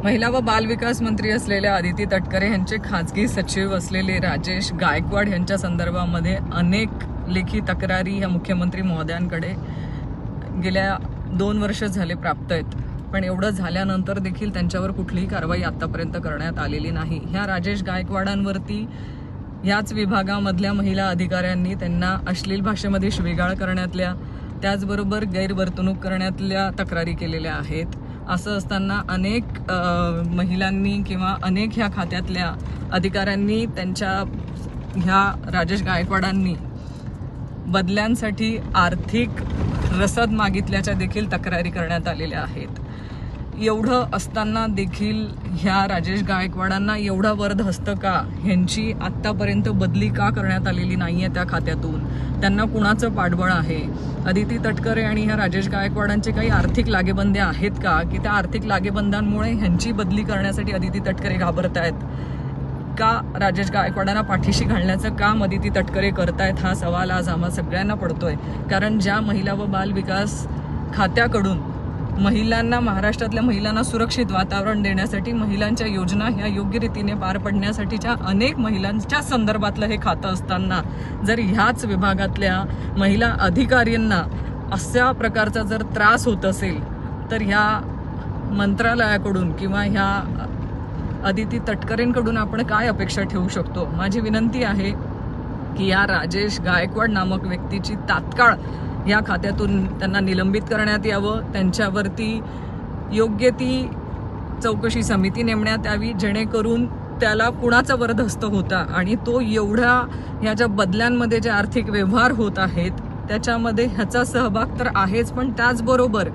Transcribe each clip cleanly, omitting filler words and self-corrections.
महिला व बाल विकास मंत्री असलेल्या अदिती तटकरे यांचे खासगी सचिव असलेले राजेश गायकवाड यांच्या संदर्भामध्ये अनेक लेखी तक्रारी या मुख्यमंत्री महोदयांकडे गेल्या 2 वर्ष झाले प्राप्त आहेत. पण एवढं झाल्यानंतर देखील त्यांच्यावर कुठलीही कारवाई आतापर्यंत करण्यात आलेली नाही. ह्या राजेश गायकवाडांवरती याच विभागामधल्या महिला अधिकाऱ्यांनी त्यांना अश्लील भाषेमध्ये शिवीगाळ करण्यातल्या, त्याचबरोबर गैरवर्तणूक करण्यातल्या तक्रारी केलेल्या आहेत. असं असताना अनेक महिलांनी किंवा अनेक ह्या खात्यातल्या अधिकाऱ्यांनी त्यांच्या ह्या राजेश गायकवाडांनी बदल्यांसाठी आर्थिक रसद मागितल्याच्या देखील तक्रारी करण्यात आलेल्या आहेत. एवढं असताना देखील ह्या राजेश गायकवाडांना एवढा वरदहस्त का, ह्यांची आत्तापर्यंत बदली का करण्यात आलेली नाही आहे त्या खात्यातून? त्यांना कुणाचं पाठबळ आहे? अदिती तटकरे आणि ह्या राजेश गायकवाडांचे काही आर्थिक लागेबंदे आहेत का, की त्या आर्थिक लागेबंदांमुळे ह्यांची बदली करण्यासाठी अदिती तटकरे घाबरत आहेत का? राजेश गायकवाडांना पाठीशी घालण्याचं काम अदिती तटकरे करतायत? हा सवाल आज आम्हा सगळ्यांना पडतोय. कारण ज्या महिला व बाल विकास खात्याकडून महिलांना, महाराष्ट्रातल्या महिलांना सुरक्षित वातावरण देण्यासाठी, महिलांच्या योजना ह्या योग्य रीतीने पार पडण्यासाठीच्या अनेक महिलांच्या संदर्भातलं हे खातं असताना जर ह्याच विभागातल्या महिला अधिकाऱ्यांना अशा प्रकारचा जर त्रास होत असेल तर ह्या मंत्रालयाकडून किंवा ह्या अदिती तटकरेंकडून आपण काय अपेक्षा ठेवू शकतो? माझी विनंती आहे की या राजेश गायकवाड नामक व्यक्तीची तात्काळ या खात्यातून त्यांना निलंबित करण्यात यावं. त्यांच्यावरती योग्य ती चौकशी समिती नेमण्यात यावी, जेणेकरून त्याला कुणाचा वरदहस्त होता आणि तो एवढ्या ह्या ज्या बदल्यांमध्ये जे आर्थिक व्यवहार होत आहेत त्याच्यामध्ये ह्याचा सहभाग तर आहेच, पण त्याचबरोबर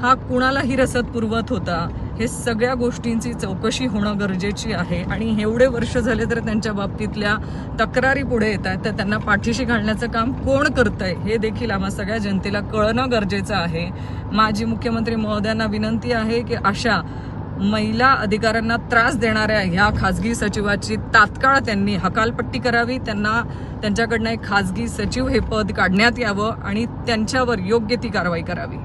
हा कुणालाही रसद पुरवत होता, हे सगळ्या गोष्टींची चौकशी होणं गरजेची आहे. आणि एवढे वर्ष झाले तर त्यांच्या बाबतीतल्या तक्रारी पुढे येत आहेत, तर त्यांना पाठीशी घालण्याचं काम कोण करतंय हे देखील आम्हा सगळ्या जनतेला कळणं गरजेचं आहे. माझी मुख्यमंत्री महोदयांना विनंती आहे की अशा महिला अधिकाऱ्यांना त्रास देणाऱ्या ह्या खासगी सचिवाची तात्काळ त्यांनी हकालपट्टी करावी, त्यांच्याकडनं एक खासगी सचिव हे पद काढण्यात यावं आणि त्यांच्यावर योग्य ती कारवाई करावी.